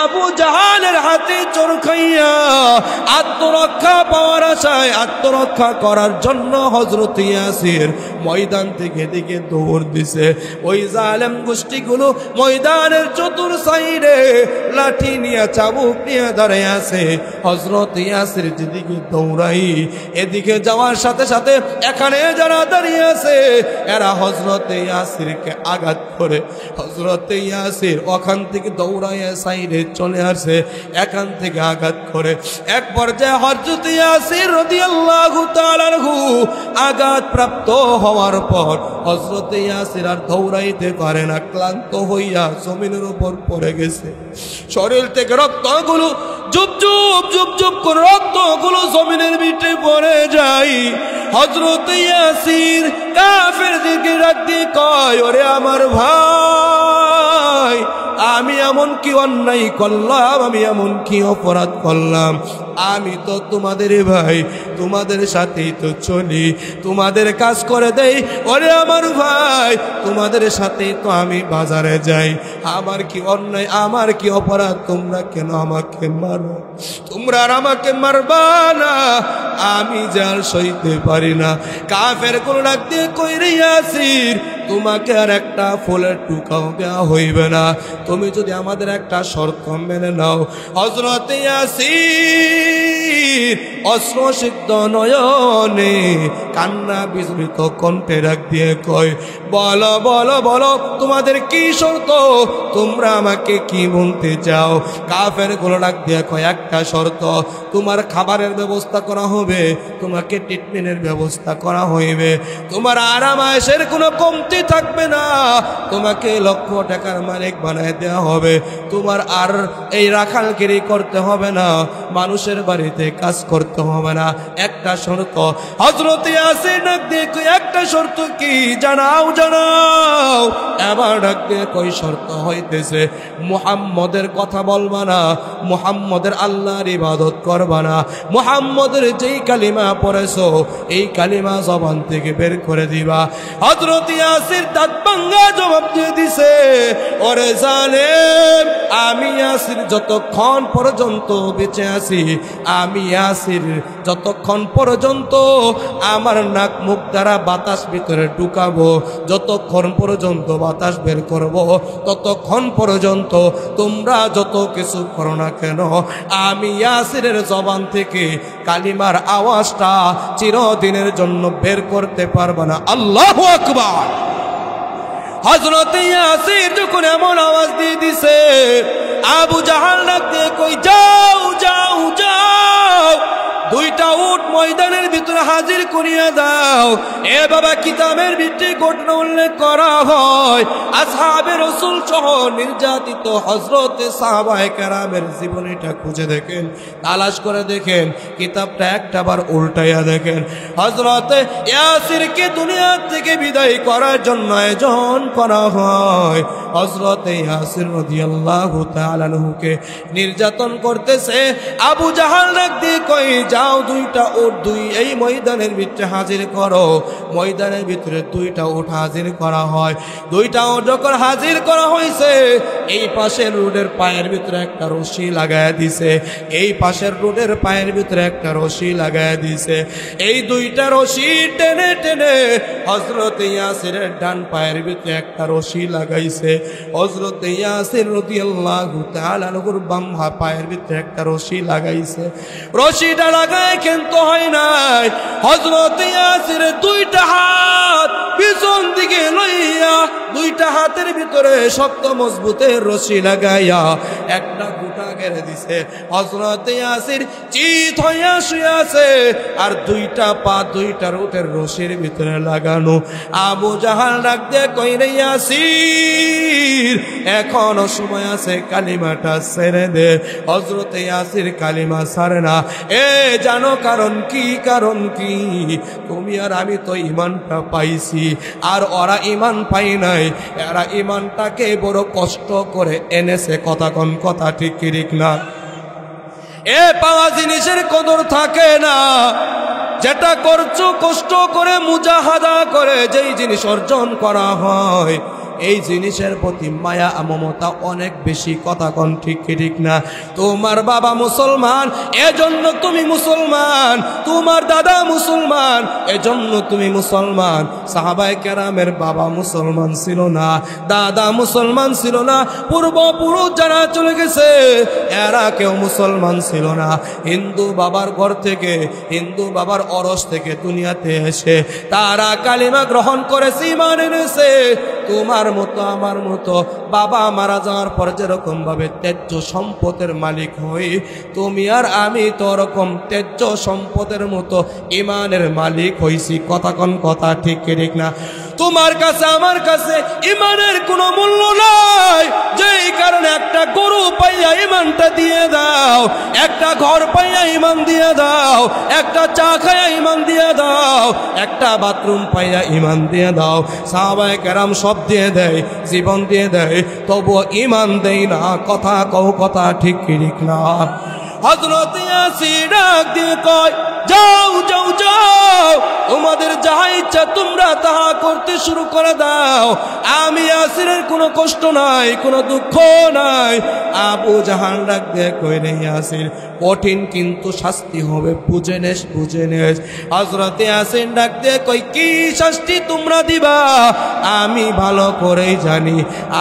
আবু জাহালের হাতে চোর খাইয়া আত্মরক্ষা পাওয়ার আশায় আত্মরক্ষা করার জন্য হযরত ইয়াসির ময়দান থেকে দিকে দৌড় দিছে। ওই জালেম গোষ্ঠীগুলো ময়দানের চতুর সাইডে লাঠি নিয়ে চাবুক নিয়ে দাঁড়িয়ে আছে। হযরত ইয়াসির যেদিকে দৌড়াই এদিকে যাওয়ার সাথে সাথে এখানে যারা দাঁড়িয়ে আছে এরা হযরত ইয়াসিরকে আঘাত করে। হযরত ইয়াসির ওখান থেকে দৌড়াইয়া সাইডে চলে আসে, এখান থেকে আঘাত করে। এক পর্যায়ে হযরত ইয়াসির রাদিয়াল্লাহু তাআলা আনহু আঘাত প্রাপ্ত হওয়ার পর হযরত ইয়াসির আর দৌড়াইতে পারে না, ক্লান্ত হইয়া জমিনের উপর পড়ে গেছে। শরীর থেকে রক্তগুলো জুপ জুপ জুপ জুপ করে রক্তগুলো জমিনের ভিতরে পড়ে যায়। হযরত ইয়াসির কাফেরদেরকে ডাক দিয়ে কয়, ওরে আমার ভাই, আমি এমন কি অন্যায় করলাম, আমি এমন কি অপরাধ করলাম? আমি তো তোমাদের ভাই, তোমাদের সাথেই তো চলি, তোমাদের কাজ করে দেই। ওরে আমার ভাই, তোমাদের সাথেই তো আমি বাজারে যাই, আমার কি অন্যায়, আমার কি অপরাধ? তোমরা কেন আমাকে মারো? তোমরা আর আমাকে মারবা না, আমি যার সইতে পারি না। কাফের কোন ডাক দিয়ে কই রে ইয়াসির, তোমাকে আর একটা ফুলের টুকাও দেওয়া হইবে না, তুমি যদি আমাদের একটা শর্ত মেনে নাও। হযরত ইয়াসির অশ্রুসিক্ত নয়নে কান্না বিজড়িত কণ্ঠে ডাক দিয়ে কয়, বলো বলো বলো, তোমাদের কি শর্ত? তোমরা আমাকে কি বলতে চাও? কাফের গুলো ডাক দিয়ে কয়, একটা শর্ত, তোমার খাবারের ব্যবস্থা করা হবে, তোমাকে ট্রিটমেন্টের ব্যবস্থা করা হইবে, তোমার আরাম আয়েশের কোনো কমতি থাকবে না, তোমাকে লক্ষ টাকার মালিক বানায় দেওয়া হবে, তোমার আর এই রাখালগিরি করতে হবে না, মানুষের বাড়িতে কাজ করতে হবে না। একটা শর্ত। হযরত ইয়াসির ডাক দিয়ে কই, একটা শর্ত কি? জানাও জানাও। এবার ডাক দিয়ে কই, শর্ত হইতেছে মুহাম্মদের কথা বলবা না, মুহাম্মদের আল্লাহর ইবাদত করবা না, মুহাম্মদের যেই কালিমা পড়েছো এই কালিমা জবান থেকে বের করে দিবা। হযরত ইয়াসির দাঁত ভাঙা জবাব দিয়ে দিছে, ওরে জালেম, আমি ইয়াসির যতক্ষণ পর্যন্ত বেঁচে আছি, আমি ইয়াসির যতক্ষণ পর্যন্ত আমার নাক মুখ দ্বারা বাতাস ভিতরে ঢুকাবো, যতক্ষণ পর্যন্ত বাতাস বের করব, ততক্ষণ পর্যন্ত তোমরা যত কিছু করো না কেন, আমি ইয়াসিরের জবান থেকে কালিমার আওয়াজটা চিরদিনের জন্য বের করতে পারবে না। আল্লাহু আকবার। হযরত ইয়াসির যখন এমন আওয়াজ দিয়ে দিছে, আবু জাহাল ডাক দিয়ে কই, যাও যাও যাও, দুইটা উট ময়দানের ভিতরে হাজির করিয়া দাও। এ বাবা, কিতাবের ভিতরে ঘটনা উল্লেখ করা হয় আসহাবে রাসূল সহ নির্যাতিত হযরত সাহাবায়ে কেরামের জীবনীটা খুঁজে দেখেন, তালাশ করে দেখেন, কিতাবটা একটাবার উল্টাইয়া দেখেন। হযরত ইয়াসিরকে দুনিয়া থেকে বিদায় করার জন্য আয়োজন করা হয়। হযরত ইয়াসির রাদিয়াল্লাহু তাআলা আনহুকে নির্যাতন করতেছে। আবু জাহাল ডাক দিয়ে কই, যাও দুইটা উট এই ময়দানের ভিতরে হাজির করো। ময়দানের ভিতরে দুইটা উট হাজির করা হয়। দুইটা উট যখন হাজির করা হয়েছে, এই পাশের রোডের পায়ের ভিতরে একটা রশি লাগায় দিছে, এই পাশের রোডের পায়ের ভিতরে একটা রশি লাগায় দিছে। এই দুইটা রশি টেনে টেনে হযরত ইয়াসিরের ডান পায়ের ভিতরে একটা রশি লাগাইছে। হযরত ইয়াসির রাদিয়াল্লাহু তাআলা আনহুর বাম পায়ের ভিতরে একটা রশি লাগাইছে। রশিটা লাগায় কিন্তু হয় নাই। হযরত ইয়াসিরের দুইটা হাত পিছন দিকে লইয়া দুইটা হাতের ভিতরে শক্ত মজবুতের রশি লাগাইয়া একটা গোটা গেড়ে দিছে। হযরত ইয়াসির চিত হইয়া শুয়ে আছে, আর দুইটা পা দুইটা উটের রশির ভিতরে লাগানো। আবু জাহাল ডাক দিয়ে কই, রে ইয়াসির, এখনো সময় আছে, কালিমাটা ছেড়ে দে। হযরত ইয়াসির কালিমা ছাড়ে না। এ জানো কারণ কি? কারণ কি? তুমি আর আমি তো ঈমানটা পাইছি, আর ওরা ঈমান পাই নাই। এরা ঈমানটাকে বড় কষ্ট করে এনেছে। কথা কোন কথা ঠিক কি ঠিক না? এ পাওয়া জিনিসের কদর থাকে না। যেটা করছো কষ্ট করে মুজাহাদা করে যেই জিনিস অর্জন করা হয়, এই জিনিসের প্রতি মায়া মমতা অনেক বেশি। কথা কোন ঠিক কি ঠিক না? তোমার বাবা মুসলমান এজন্য তুমি মুসলমান, তোমার দাদা মুসলমান এজন্য তুমি মুসলমান। সাহাবায়ে কেরামের বাবা মুসলমান ছিল না, দাদা মুসলমান ছিল না, পূর্বপুরুষ যারা চলে গেছে এরা কেউ মুসলমান ছিল না। হিন্দু বাবার ঘর থেকে, হিন্দু বাবার অরস থেকে দুনিয়াতে এসে তারা কালিমা গ্রহণ করেছে, ঈমান এনেছে। তোমার মতো আমার মতো বাবা মারা যাওয়ার পর যেরকম ভাবে তেজ্য সম্পদের মালিক হই, তুমি আর আমি তো ওরকম তেজ্য সম্পদের মতো ঈমানের মালিক হইছি। কথা কোন কথা ঠিক কি ঠিক না? তোমার কাছে আমার কাছে ঈমানের কোনো মূল্য নাই, যেই কারণে একটা গরু পাইয়া ঈমানটা দিয়ে দাও, একটা ঘর পাইয়া ঈমান দিয়ে দাও, একটা চা খাইয়া ঈমান দিয়ে দাও, একটা বাথরুম পাইয়া ঈমান দিয়ে দাও। সাহাবায়ে কেরাম সব দিয়ে দেয়, জীবন দিয়ে দেয়, তবুও ঈমান দেয় না। কথা কও, কথা ঠিক কি ঠিক না? হযরত ইয়াসির ডাক দিয়ে কয়, যাও যাও যাও, তোমাদের যাহা ইচ্ছা তোমরা তাহা করতে শুরু করে দাও। আমি ইয়াসিরের কোনো কষ্ট নাই, কোনো দুঃখ নাই। আবু জাহাল ডাক দিয়ে কই, রে ইয়াসির কঠিন কিন্তু শাস্তি হবে, বুঝে নেস বুঝে নেস। হযরত ইয়াসির ডাক দিয়ে কই, কি শাস্তি তোমরা দিবা আমি ভালো করেই জানি।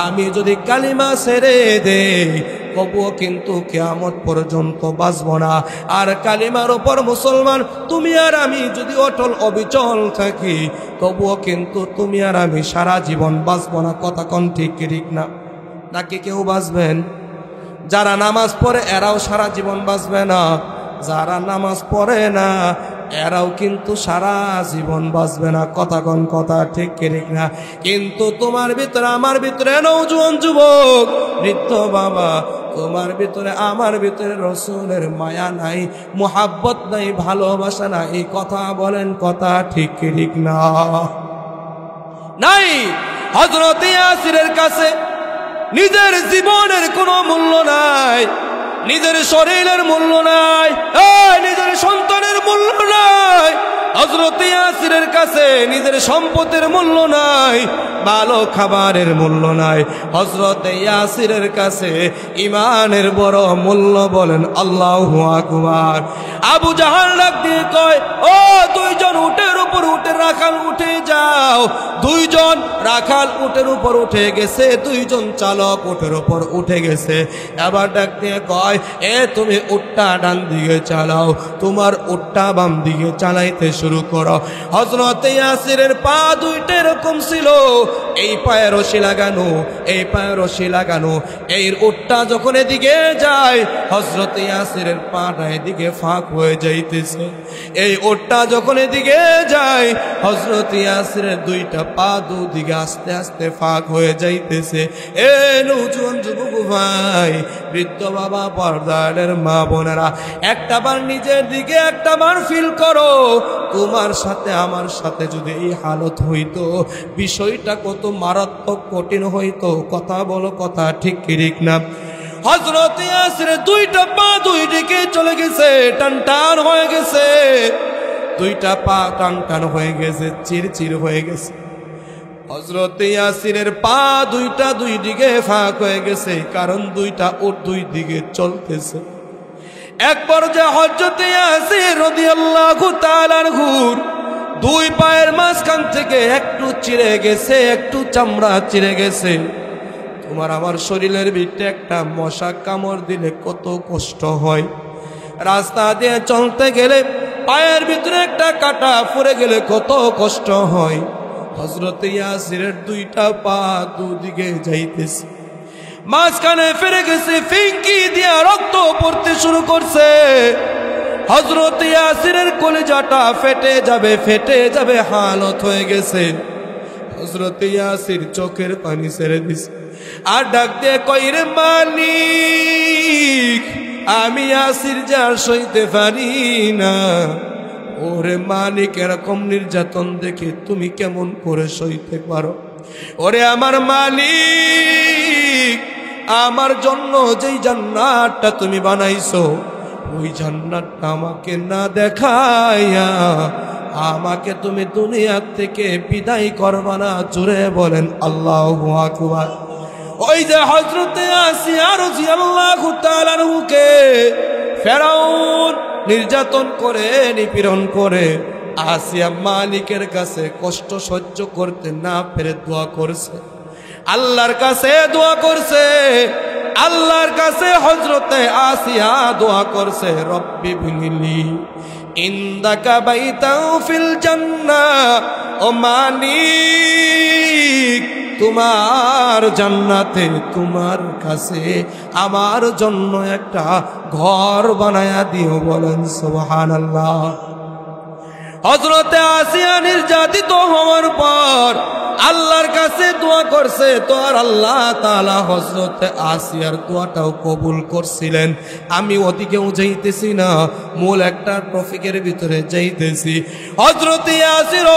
আমি যদি কালিমা ছেড়ে দেই তবুও কিন্তু কিয়ামত পর্যন্ত বাঁচব না। আর কালিমার উপর মুসলমান তুমি আর আমি যদি অটল অবিচল থাকি তবুও কিন্তু তুমি আর আমি সারা জীবন বাঁচব না। কথা কোন ঠিক কি ঠিক না? নাকি কেউ বাঁচবেন? যারা নামাজ পড়ে এরাও সারা জীবন বাঁচবে না, যারা নামাজ পড়ে না এরাও কিন্তু সারা জীবন বাঁচবে না। কথা কোন কথা ঠিক কি ঠিক না? কিন্তু তোমার ভিতরে আমার ভিতরে, নওজোয়ান যুবক বৃদ্ধ বাবা, তোমার ভিতরে আমার ভিতরে রাসূলের মায়া নাই, মুহাব্বত নাই, ভালোবাসা নাই। কথা বলেন, কথা ঠিক কি ঠিক না? নাই। হযরত ইয়াসিরের কাছে নিজের জীবনের কোনো মূল্য নাই, নিজের শরীরের মূল্য নাই, নিজের সন্তানের মূল্য নাই। হযরত ইয়াসিরের কাছে নিজের সম্পদের মূল্য নাই, ভালো খাবারের মূল্য নাই। হযরত ইয়াসিরের কাছে ঈমানের বড় মূল্য। বলেন আল্লাহু আকবার। আবু জাহাল ডাক দিয়ে কয়, ও দুইজন উটের উপর উটের রাখাল উঠে যাও। দুইজন রাখাল উটের উপর উঠে গেছে, দুইজন চালক উটের উপর উঠে গেছে। আবার ডাক দিয়ে কয়, এ তুমি উটটা ডান দিকে চালাও, তোমার উটটা বাম দিকে চালাইতে শুরু করো। হযরত ইয়াসিরের পা দুইটা এরকম ছিল, এই পায়ে রশি লাগানো, এই পায়ে রশি লাগানো। এই উটটা যখন এদিকে যায় হযরত ইয়াসিরের পাটা এদিকে ফাঁক হয়ে যাইতেছে। এই উটটা যখন এদিকে যায় হযরত ইয়াসিরের দুইটা পা দুদিকে আস্তে আস্তে ফাঁক হয়ে যাইতেছে। এ নওজোয়ান যুবক ভাই, বৃদ্ধ বাবা, পর্দার মা বোনেরা, একটা বার নিজের দিকে একটা বার ফিল করো। তোমার সাথে আমার সাথে যদি এই হালত হইতো বিষয়টা কত মারাত্মক কঠিন হইতো। কথা বলো, কথা ঠিক কি ঠিক না? হযরত ইয়াসিরের দুইটা পা দুই দিকে চলে গেছে, টান টান হয়ে গেছে, দুইটা পা টান টান হয়ে গেছে, চিরচির হয়ে গেছে। হযরত ইয়াসিরের পা দুইটা দুই দিকে ফাঁক হয়ে গেছে, কারণ দুইটা ওর দুই দিকে চলতেছে। এক পর্যায়ে হযরত ইয়াসির রাদিয়াল্লাহু তাআলা আনহুর দুই পায়ের মাঝখান থেকে একটু চিড়ে গেছে, একটু চামড়া চিড়ে গেছে। তোমার আমার শরীরের ভিতরে একটা মশা কামড় দিলে কত কষ্ট হয়। রাস্তা দিয়ে চলতে গেলে পায়ের ভিতরে একটা কাঁটা পড়ে গেলে কত কষ্ট হয়। হযরত ইয়াসিরের দুইটা পা দুদিকে যাইতেছে, মাঝখানে ফিরে গেছে, ফিঙ্কি দিয়া রক্ত পড়তে শুরু করছে। হযরত ইয়াসিরের কলিজাটা ফেটে যাবে, ফেটে যাবে হালত হয়ে গেছে। হযরত ইয়াসির চোখের পানি ছেড়ে দিছে, আর ডাক দিয়ে কই, রে মালিক, আমি ইয়াসির যা সইতে পারি না। ওরে মালিক, এরকম নির্যাতন দেখে তুমি কেমন করে সইতে পারো? ওরে আমার মালিক, আমার জন্য যেই জান্নাতটা তুমি বানাইছো ওই জান্নাতটা আমাকে না দেখাইয়া আমাকে তুমি দুনিয়া থেকে বিদায় করবা না। জোরে বলেন আল্লাহু আকবার। ওই যে হযরতে আসিয়া রাদিয়াল্লাহু তাআলা আনহুকে ফেরাউন নির্যাতন করে নিপীড়ন করে আসিয়া মালিকের কাছে কষ্ট সহ্য করতে না পেরে দোয়া করছে, আল্লাহর কাছে দোয়া করছে। আল্লাহর কাছে হযরতে আসিয়া দোয়া করছে, রব্বি বিনিলি ইনদাকা বাইতাও ফিল জান্নাহ, ও মালিক তোমার জান্নাতে তোমার কাছে আমার জন্য একটা ঘর বানায়া দিও। বলেন সুবহানাল্লাহ। হযরতে আসিয়া নির্যাতিত হওয়ার পর আল্লাহর কাছে দোয়া করছে, তো আর আল্লাহ তাআলা হযরতে আসিয়ার দোয়াটাও কবুল করছিলেন। আমি ওদিকেও যাইতেছি না, মূল একটা টপিকের ভিতরে যাইতেছি। হযরতে আসিয়া